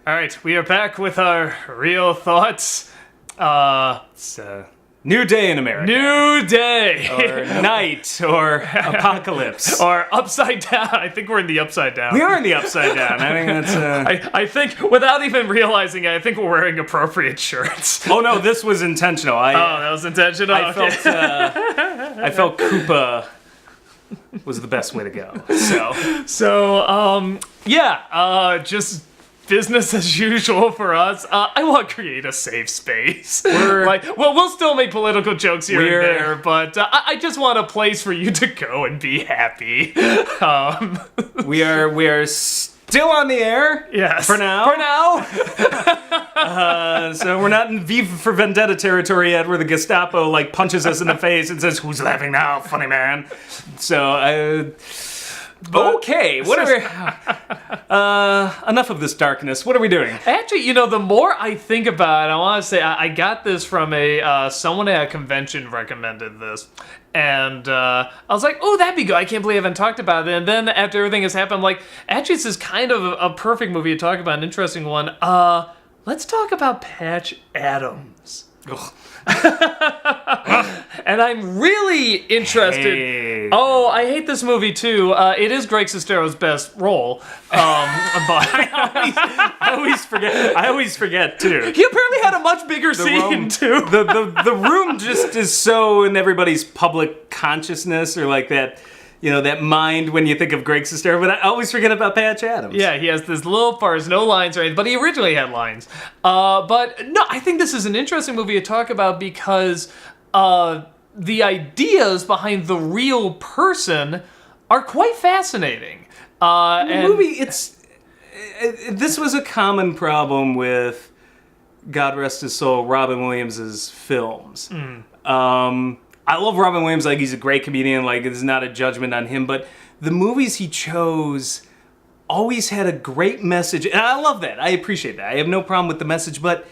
All right, we are back with our real thoughts. It's a new day in America. New day. Or night, or apocalypse. Or upside down. I think we're in the upside down. We are in the upside down. I think that's... I think, without even realizing it, I think we're wearing appropriate shirts. Oh no, this was intentional. That was intentional? I felt Koopa was the best way to go. Just business as usual for us. I want to create a safe space. We'll still make political jokes here and there, but I just want a place for you to go and be happy. We are still on the air. Yes. For now. So we're not in V for Vendetta territory yet, where the Gestapo punches us in the face and says, "Who's laughing now, funny man?" So okay, whatever. Enough of this darkness. What are we doing? Actually, the more I think about it, I want to say I got this from someone at a convention recommended this. And I was like, oh, that'd be good. I can't believe I haven't talked about it. And then after everything has happened, I'm like, actually, this is kind of a perfect movie to talk about, an interesting one. Let's talk about Patch Adams. And I'm really interested. Oh, I hate this movie too. It is Greg Sestero's best role. But I always forget too. He apparently had a much bigger scene too. The room just is so in everybody's public consciousness, or that. That mind when you think of Greg Sestero, but I always forget about Patch Adams. Yeah, he has this little part, no lines or anything, but he originally had lines. But no, I think this is an interesting movie to talk about because the ideas behind the real person are quite fascinating. This was a common problem with, God rest his soul, Robin Williams' films. I love Robin Williams, he's a great comedian, it's not a judgment on him, but the movies he chose always had a great message, and I love that. I appreciate that. I have no problem with the message, but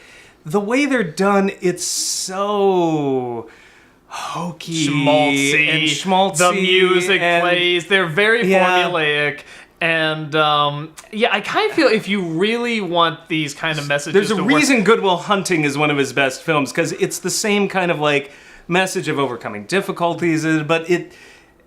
the way they're done, it's so hokey schmaltzy. The music plays. They're very formulaic. And, I kind of feel if you really want these kind of messages There's a reason Good Will Hunting is one of his best films, because it's the same kind of, message of overcoming difficulties, but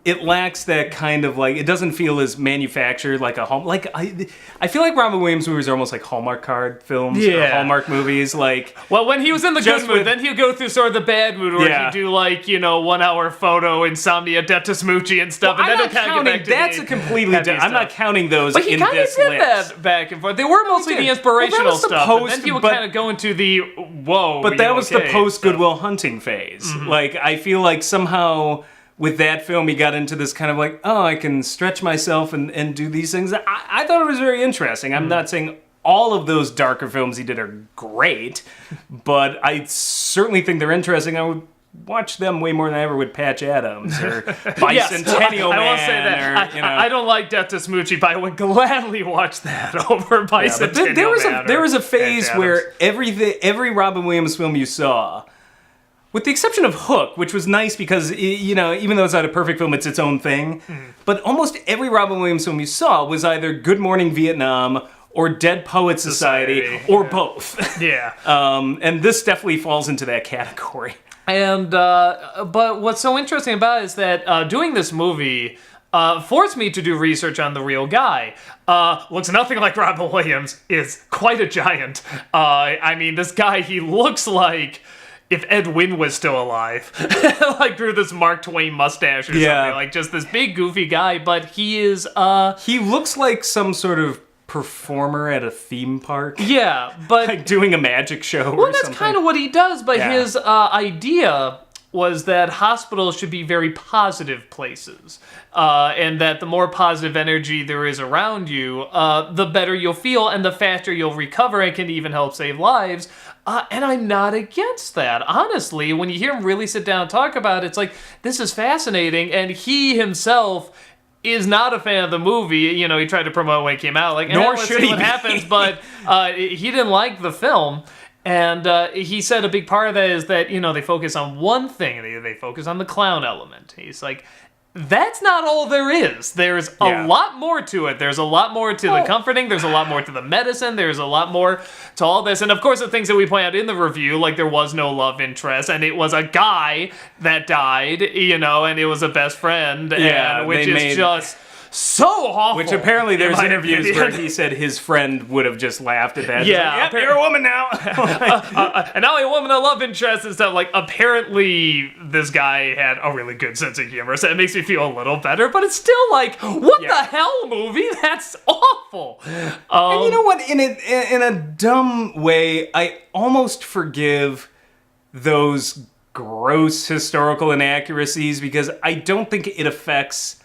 it lacks that kind of it doesn't feel as manufactured like a home. I feel like Robin Williams movies are almost like Hallmark card films or Hallmark movies. Well, when he was in the good mood, then he'd go through sort of the bad mood where he'd do 1 hour photo, insomnia, death to Smoochie and stuff, and then he'll kind of get back to that's a completely different. I'm not counting those in this list. But he kind of did that back and forth. They were mostly the inspirational stuff, and then he would kind of go into the whoa. But that was the post Good Will Hunting phase. Mm-hmm. I feel like somehow with that film, he got into this kind of I can stretch myself and do these things. I thought it was very interesting. I'm not saying all of those darker films he did are great, but I certainly think they're interesting. I would watch them way more than I ever would Patch Adams or Bicentennial Man. I will say that. I don't like Death to Smoochie, but I would gladly watch that over Bicentennial Man. There was a phase where every Robin Williams film you saw, with the exception of Hook, which was nice because, even though it's not a perfect film, it's its own thing. But almost every Robin Williams film you saw was either Good Morning Vietnam or Dead Poets Society or both. Yeah. And this definitely falls into that category. And, but what's so interesting about it is that doing this movie forced me to do research on the real guy. Looks nothing like Robin Williams, is quite a giant. This guy, he looks like if Ed Wynn was still alive, through this Mark Twain mustache or something, just this big goofy guy, but he is, he looks like some sort of performer at a theme park. Yeah, but doing a magic show or something. Well, that's kind of what he does, but his idea was that hospitals should be very positive places, and that the more positive energy there is around you, the better you'll feel and the faster you'll recover, and can even help save lives. And I'm not against that. Honestly, when you hear him really sit down and talk about it, it's this is fascinating, and he himself is not a fan of the movie. He tried to promote when it came out. Nor should he what happens, but he didn't like the film. And he said a big part of that is that, they focus on one thing. They focus on the clown element. He's like, that's not all there is. There's a lot more to it. There's a lot more to the comforting. There's a lot more to the medicine. There's a lot more to all this. And of course, the things that we point out in the review, like there was no love interest, and it was a guy that died, and it was a best friend, which is just so awful. Which apparently there's interviews where he said his friend would have just laughed at that. Yeah, you're a woman now. And now a woman, a love interest and stuff. Like, apparently this guy had a really good sense of humor, so it makes me feel a little better. But it's still like, what the hell, movie? That's awful. And you know what? In a dumb way, I almost forgive those gross historical inaccuracies because I don't think it affects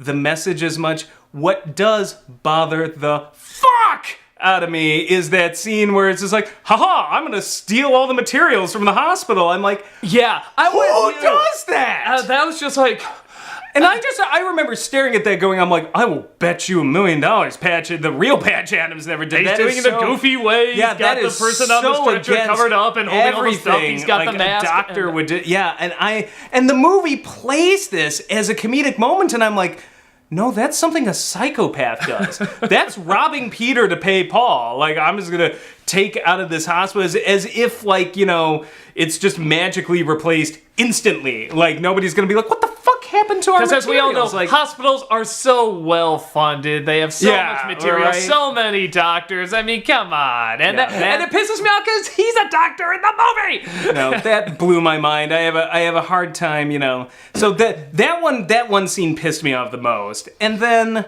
the message as much. What does bother the fuck out of me is that scene where it's just like, haha, I'm gonna steal all the materials from the hospital. I'm like, who does that? That was just like... And I remember staring at that going, I'm like, I will bet you $1 million the real Patch Adams never did that. He's doing it in a goofy way. Yeah, he's got the person on the stretcher covered up and holding all the stuff. He's got the mask. A doctor would do. Yeah, and the movie plays this as a comedic moment, and I'm like, no, that's something a psychopath does. That's robbing Peter to pay Paul. Like, I'm just gonna take out of this hospital as if, like, it's just magically replaced instantly. Like, nobody's gonna be like, what the fuck happened to our materials? Because as we all know, hospitals are so well funded. They have so much material, so many doctors. I mean, come on. And and it pisses me off because he's a doctor in the movie. No, that blew my mind. I have a hard time, So that one scene pissed me off the most. And then,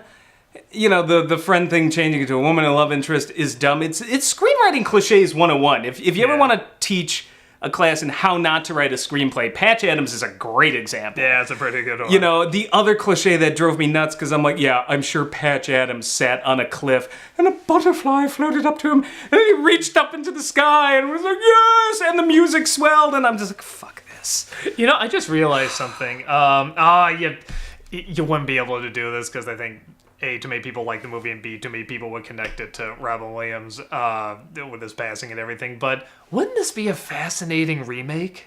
the friend thing changing into a woman and love interest is dumb. It's screenwriting cliches 101. If you ever want to teach a class in how not to write a screenplay, Patch Adams is a great example. Yeah, it's a pretty good one. The other cliche that drove me nuts, because I'm like, yeah, I'm sure Patch Adams sat on a cliff and a butterfly floated up to him and he reached up into the sky and was like, yes, and the music swelled, and I'm just like, fuck this. I just realized something. You wouldn't be able to do this because I think A, too many people like the movie, and B, too many people would connect it to Robin Williams with his passing and everything. But wouldn't this be a fascinating remake?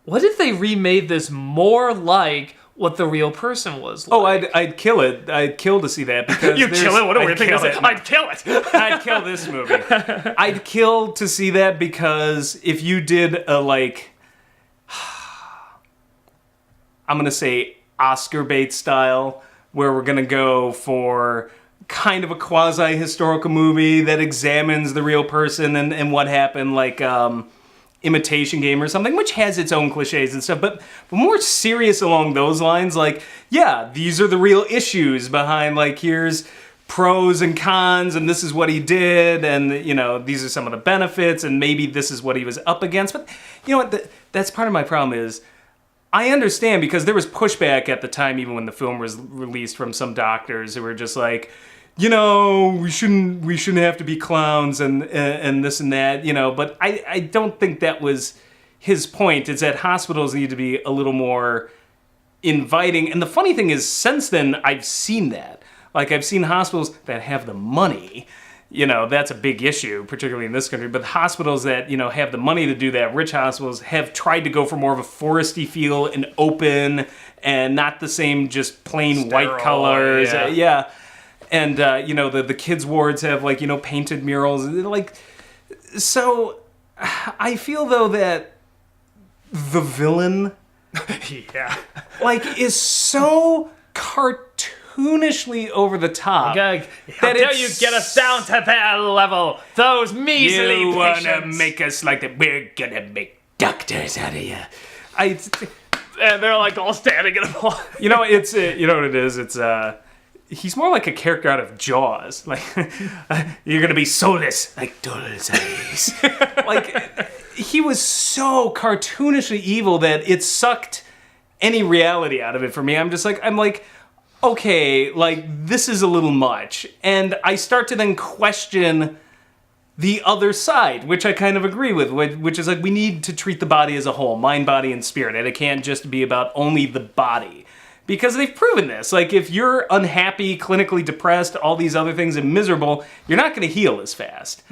What if they remade this more like what the real person was like? Oh, I'd kill it. I'd kill to see that because you kill it? What a weird thing to say. I'd kill it. I'd kill this movie. I'd kill to see that because if you did a I'm gonna say Oscar bait style, where we're gonna go for kind of a quasi-historical movie that examines the real person and what happened, like Imitation Game or something, which has its own cliches and stuff, but more serious along those lines, like, yeah, these are the real issues behind, like, here's pros and cons, and this is what he did, and, these are some of the benefits, and maybe this is what he was up against. But, you know what, that's part of my problem is, I understand because there was pushback at the time, even when the film was released, from some doctors who were just like, we shouldn't have to be clowns and this and that, But I don't think that was his point. It's that hospitals need to be a little more inviting. And the funny thing is, since then, I've seen that. Like, I've seen hospitals that have the money. That's a big issue, particularly in this country. But hospitals that, have the money to do that, rich hospitals, have tried to go for more of a foresty feel and open and not the same just plain sterile, white colors. Yeah. And, the kids' wards have, painted murals. So I feel, though, that the villain, is so cartoonishly over the top. How dare you get us down to that level? Those measly You patients. want to make us like that? We're going to make doctors out of you. And they're, all standing in a ball. You know what it is? It's, he's more like a character out of Jaws. Like, you're going to be soulless, like Doll's eyes. He was so cartoonishly evil that it sucked any reality out of it for me. I'm like, okay, this is a little much. And I start to then question the other side, which I kind of agree with, which is we need to treat the body as a whole, mind, body, and spirit. And it can't just be about only the body. Because they've proven this. If you're unhappy, clinically depressed, all these other things, and miserable, you're not going to heal as fast.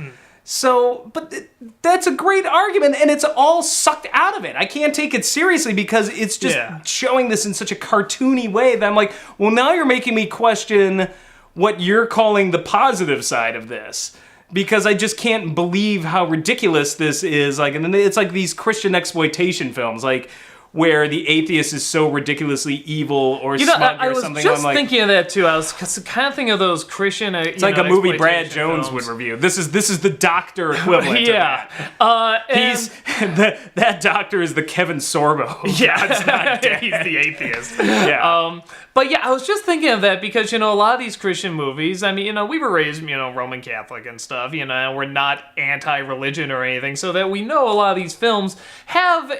That's a great argument, and it's all sucked out of it. I can't take it seriously because it's just showing this in such a cartoony way that I'm like, well, now you're making me question what you're calling the positive side of this. Because I just can't believe how ridiculous this is. Like, and then it's like these Christian exploitation films, like, where the atheist is so ridiculously evil or smug or something. I was just thinking of that too. I was kind of thinking of those Christian. It's like a movie Brad Jones would review. This is the doctor equivalent. Yeah, that doctor is the Kevin Sorbo. Yeah, God's not dead. He's the atheist. Yeah. But yeah, I was just thinking of that because, a lot of these Christian movies, I mean, we were raised, Roman Catholic and stuff, we're not anti-religion or anything, so that we know a lot of these films have,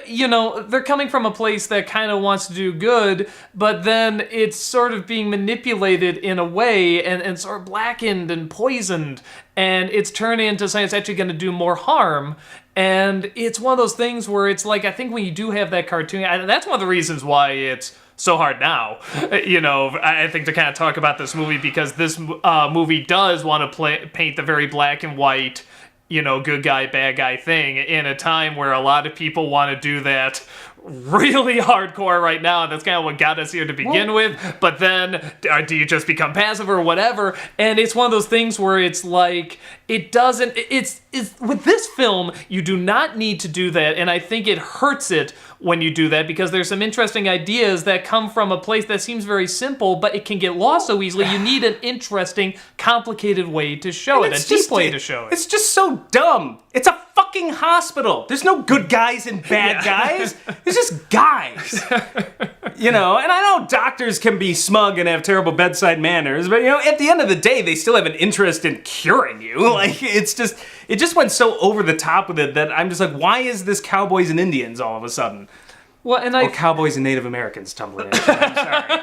they're coming from a place that kind of wants to do good, but then it's sort of being manipulated in a way and sort of blackened and poisoned, and it's turned into something that's actually going to do more harm. And it's one of those things where it's like, I think when you do have that cartoon, that's one of the reasons why it's so hard now, I think, to kind of talk about this movie, because this movie does want to paint the very black and white, good guy, bad guy thing in a time where a lot of people want to do that really hardcore right now, and that's kind of what got us here to begin with. But then, do you just become passive or whatever? And it's one of those things where it's like, it's with this film, you do not need to do that, and I think it hurts it when you do that, because there's some interesting ideas that come from a place that seems very simple, but it can get lost so easily. You need an interesting, complicated way to show it, a deep way to show it. It's just so dumb. It's a fucking hospital. There's no good guys and bad guys. There's just guys. And I know doctors can be smug and have terrible bedside manners, but at the end of the day, they still have an interest in curing you. Like, it just went so over the top with it that I'm just like, why is this cowboys and Indians all of a sudden? Well, or cowboys and Native Americans tumbling in. I'm sorry.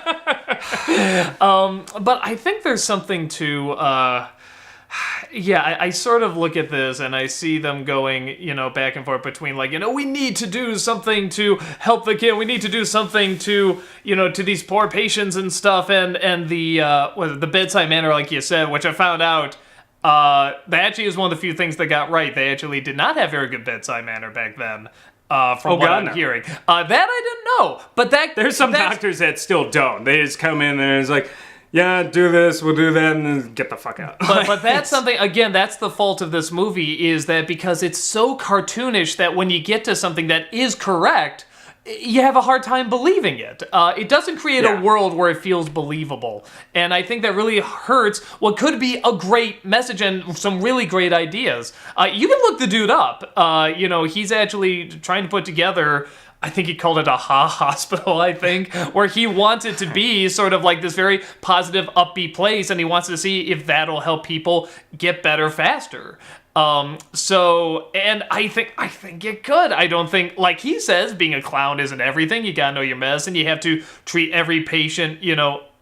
But I think there's something to, I sort of look at this and I see them going, back and forth between like, we need to do something to help the kid. We need to do something to, to these poor patients and stuff. And the bedside manner, like you said, which I found out, that actually is one of the few things they got right. They actually did not have very good bedside manner back then. From what I'm hearing. That I didn't know. But there's some doctors that still don't. They just come in and it's like, yeah, do this, we'll do that, and then get the fuck out. But that's something, again, that's the fault of this movie, is that because it's so cartoonish that when you get to something that is correct, you have a hard time believing it. It doesn't create a world where it feels believable. And I think that really hurts what could be a great message and some really great ideas. You can look the dude up. He's actually trying to put together, I think he called it a hospital, I think, where he wants it to be sort of like this very positive, upbeat place, and he wants to see if that'll help people get better faster. And I think it could. I don't think, like he says, being a clown isn't everything. You gotta know your medicine. You have to treat every patient,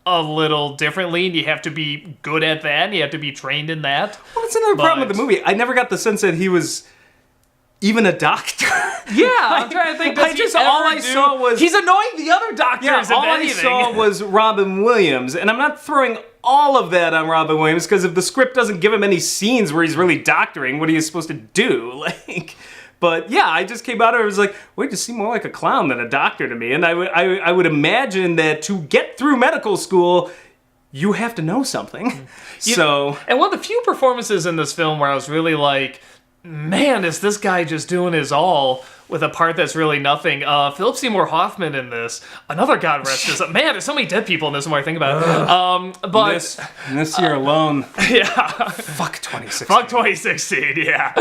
a little differently, and you have to be good at that, and you have to be trained in that. Well, that's another problem with the movie. I never got the sense that he was even a doctor. Yeah, I'm trying to think. All I saw was he's annoying the other doctors. Yeah, all I saw was Robin Williams, and I'm not throwing all of that on Robin Williams, because if the script doesn't give him any scenes where he's really doctoring, what are you supposed to do? But yeah, I just came out of it, was like, wait, to seem more like a clown than a doctor to me. And I would imagine that to get through medical school, you have to know something. And one of the few performances in this film where I was really like, man, is this guy just doing his all with a part that's really nothing. Philip Seymour Hoffman in this. Another God rest his... Man, there's so many dead people in this the more I think about it. But this year alone. Yeah. Fuck 2016. Fuck 2016, yeah.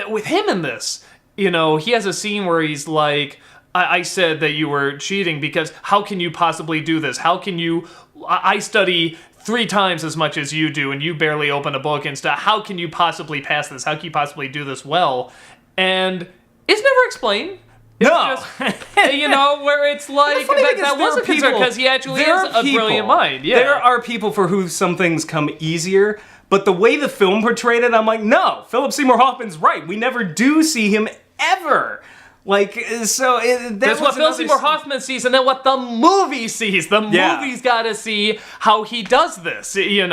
With him in this, he has a scene where he's like, I said that you were cheating because how can you possibly do this? How can you... I study 3 times as much as you do, and you barely open a book and stuff. How can you possibly pass this? How can you possibly do this well? And it's never explained. It's just, where it's like, that wasn't concerned because he actually is a brilliant mind. Yeah. There are people for who some things come easier, but the way the film portrayed it, I'm like, no, Philip Seymour Hoffman's right. We never do see him ever Like, so that's what Phil Seymour Hoffman sees, and then what the movie sees. The movie's got to see how he does this, and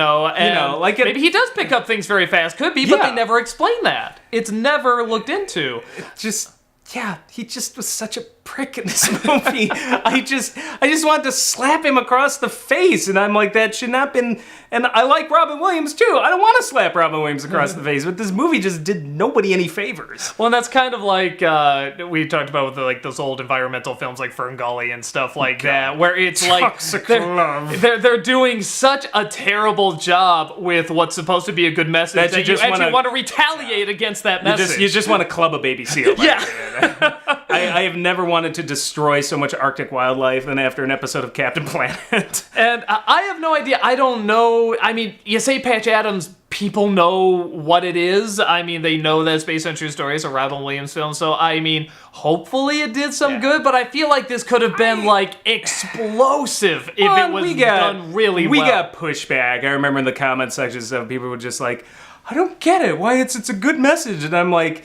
like maybe he does pick up things very fast. Could be, but they never explain that. It's never looked into. He just was such a prick in this movie. I just wanted to slap him across the face, and I'm like, that should not been. And I like Robin Williams too. I don't want to slap Robin Williams across the face, but this movie just did nobody any favors. Well, and that's kind of like we talked about with those old environmental films like Ferngully and stuff like that, where it's Toxic love. They're doing such a terrible job with what's supposed to be a good message that you actually want to retaliate against that message. You just want to club a baby seal. Yeah. I have never wanted to destroy so much Arctic wildlife than after an episode of Captain Planet. And I have no idea. I don't know. I mean, you say Patch Adams, people know what it is. I mean, they know that it's based on true stories, a Robin Williams film. So, I mean, hopefully it did some good, but I feel like this could have been, explosive if it was done really well. We got pushback. I remember in the comment sections of people were just like, I don't get it. Why it's a good message. And I'm like,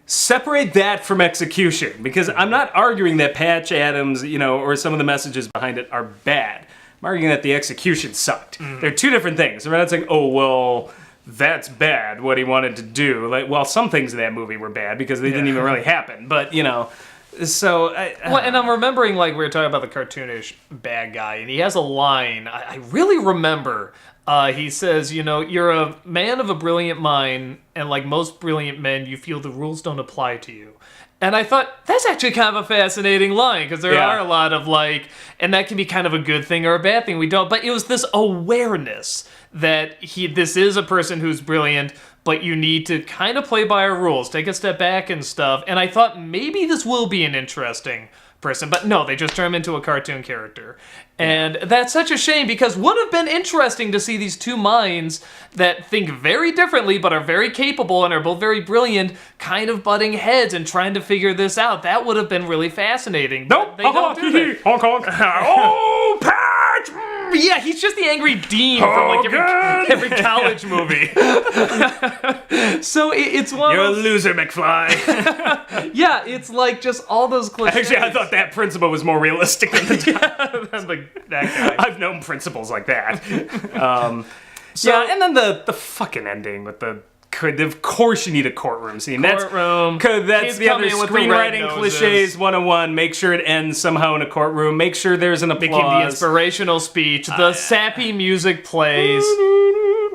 separate that from execution, because I'm not arguing that Patch Adams, or some of the messages behind it are bad. I'm arguing that the execution sucked. They're two different things. We're not saying, oh, well, that's bad, what he wanted to do. Some things in that movie were bad because they didn't even really happen. But, so... and I'm remembering, we were talking about the cartoonish bad guy, and he has a line I really remember. He says, you're a man of a brilliant mind, and like most brilliant men, you feel the rules don't apply to you. And I thought, that's actually kind of a fascinating line, because there are a lot of and that can be kind of a good thing or a bad thing, we don't, but it was this awareness that this is a person who's brilliant, but you need to kind of play by our rules, take a step back and stuff, and I thought maybe this will be an interesting person, but no, they just turn him into a cartoon character. And that's such a shame, because would have been interesting to see these two minds that think very differently but are very capable and are both very brilliant kind of butting heads and trying to figure this out. That would have been really fascinating. Nope. They don't do that. Honk, honk. Oh, Patch! Yeah, he's just the angry dean from every college movie. So it's one You're of those... a loser, McFly. Yeah, it's just all those cliches. Actually, I thought that principal was more realistic than that guy. I've known principals like that. And then the fucking ending with of course you need a courtroom scene. Courtroom. That's the other screenwriting cliches 101. Make sure it ends somehow in a courtroom. Make sure there's an applause. Making the inspirational speech. The sappy music plays.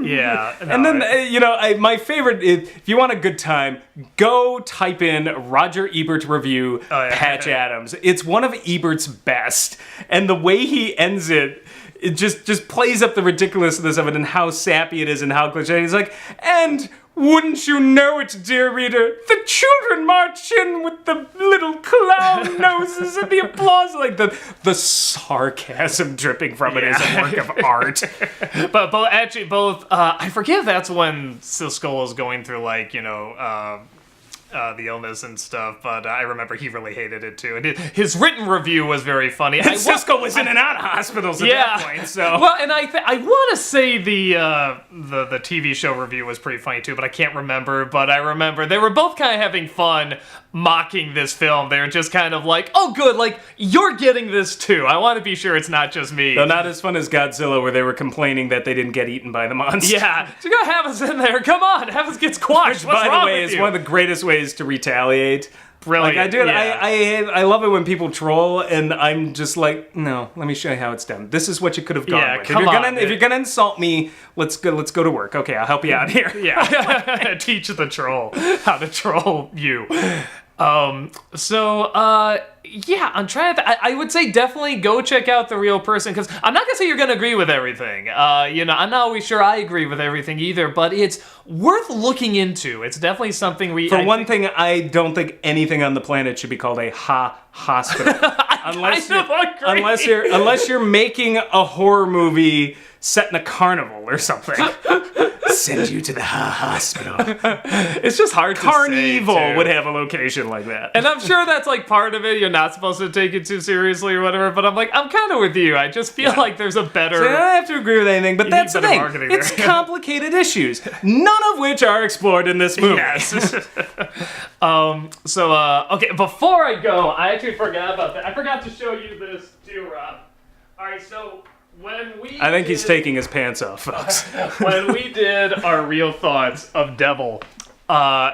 Yeah. No, and then, my favorite, if you want a good time, go type in Roger Ebert review Patch Adams. It's one of Ebert's best. And the way he ends it just plays up the ridiculousness of it and how sappy it is and how cliche. He's like, and wouldn't you know it, dear reader, the children march in with the little clown noses and the applause. The sarcasm dripping from it is a work of art. But both, I forget if that's when Siskel was going through, the illness and stuff, but I remember he really hated it too. And his written review was very funny. Siskel was in and out of hospitals at that point, so... Well, and I want to say the TV show review was pretty funny too, but I can't remember. But I remember they were both kind of having fun mocking this film. They were just kind of like, oh good, you're getting this too. I want to be sure it's not just me. Though not as fun as Godzilla, where they were complaining that they didn't get eaten by the monster. Yeah, so you gotta have us in there. Come on, have us get squashed. What's wrong with you? By the way, is one of the greatest ways to retaliate. Brilliant. I love it when people troll, and I'm just like, no, let me show you how it's done. This is what you could have gone with. If you're gonna insult me, let's go to work. Okay, I'll help you out here. Yeah. Teach the troll how to troll you. I'm trying to... I would say definitely go check out The Real Person, because I'm not gonna say you're gonna agree with everything. I'm not always sure I agree with everything either, but it's worth looking into. It's definitely something thing, I don't think anything on the planet should be called a hospital. unless you're making a horror movie set in a carnival or something. Send you to the hospital. It's just hard to say, Carnival too. would have a location like that. And I'm sure that's like part of it. You're not supposed to take it too seriously or whatever. But I'm like, I'm kind of with you. I just feel like there's a better. So I don't have to agree with anything, but that's the better thing. marketing It's there. complicated issues, none of which are explored in this movie. Yes. Okay, before I go, I actually forgot about that. I forgot to show you this too, Rob. All right, so when we I think he's taking his pants off, folks. when we did our real thoughts of Devil,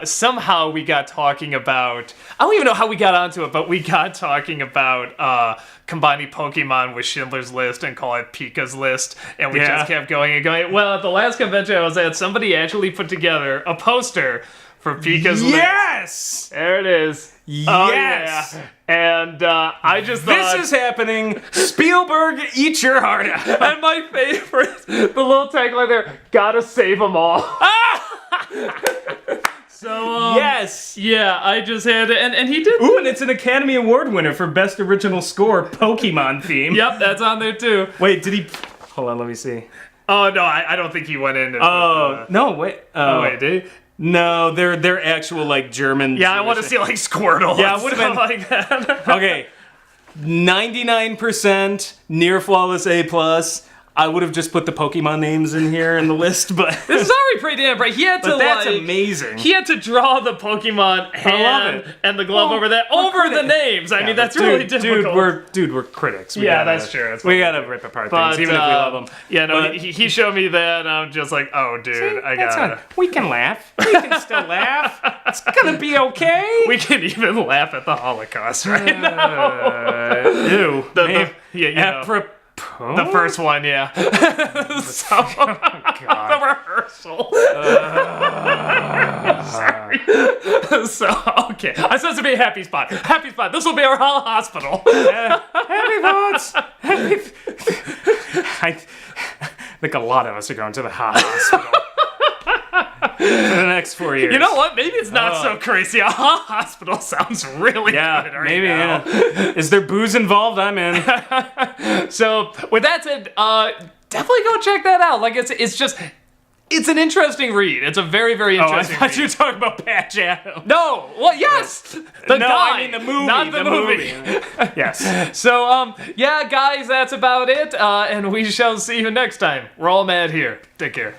somehow we got talking about, I don't even know how we got onto it, but we got talking about combining Pokemon with Schindler's List and call it Pika's List, and we just kept going and going. Well, at the last convention I was at, somebody actually put together a poster for Pika's List. Yes! There it is. Yes! Oh, yeah. And I just thought... This is happening. Spielberg, eat your heart out. And my favorite, the little tagline there, gotta save them all. So, yes! Yeah, I just had it, and he did... Ooh, and it's an Academy Award winner for Best Original Score, Pokemon theme. Yep, that's on there too. Wait, did he... Hold on, let me see. Oh, no, I don't think he went in. Oh, no, wait. Oh, wait, did he? No, they're actual, like, German... Yeah, I want to see, like, Squirtle. Yeah, and it would've been- stuff like that. Okay, 99% near flawless A+. I would have just put the Pokemon names in here in the list, but... This is already pretty damn bright. He had to, But that's like... amazing. He had to draw the Pokemon hand it. and the glove Well, over that, we're over the critics. names. I Yeah, mean, that's but really difficult. We're critics. Yeah, that's true. That's we what gotta rip apart But, things, even if we love them. Yeah, no, But- he showed me that, and I'm just like, oh, dude, I That's gotta... fine. We can laugh. We can still laugh. It's gonna be okay. We can even laugh at the Holocaust right now. Ew. Yeah, you know, Apropos. the first one, yeah. So, the rehearsal. Sorry. So, okay. I'm supposed to be a happy spot. Happy spot. This will be our hospital. Happy thoughts. I think a lot of us are going to the hospital for the next 4 years. You know what? Maybe it's not so crazy. A hospital sounds really Yeah, good right maybe. now. Yeah. Is there booze involved? I'm in. So, with that said, definitely go check that out. Like, it's just... It's an interesting read. It's a very, very Oh, I interesting thought read. you were talking about Patch Adams. No! Well, yes! The No, guy! I mean the movie. Not the movie. Yes. So, yeah, guys, that's about it. And we shall see you next time. We're all mad here. Take care.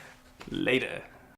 Later.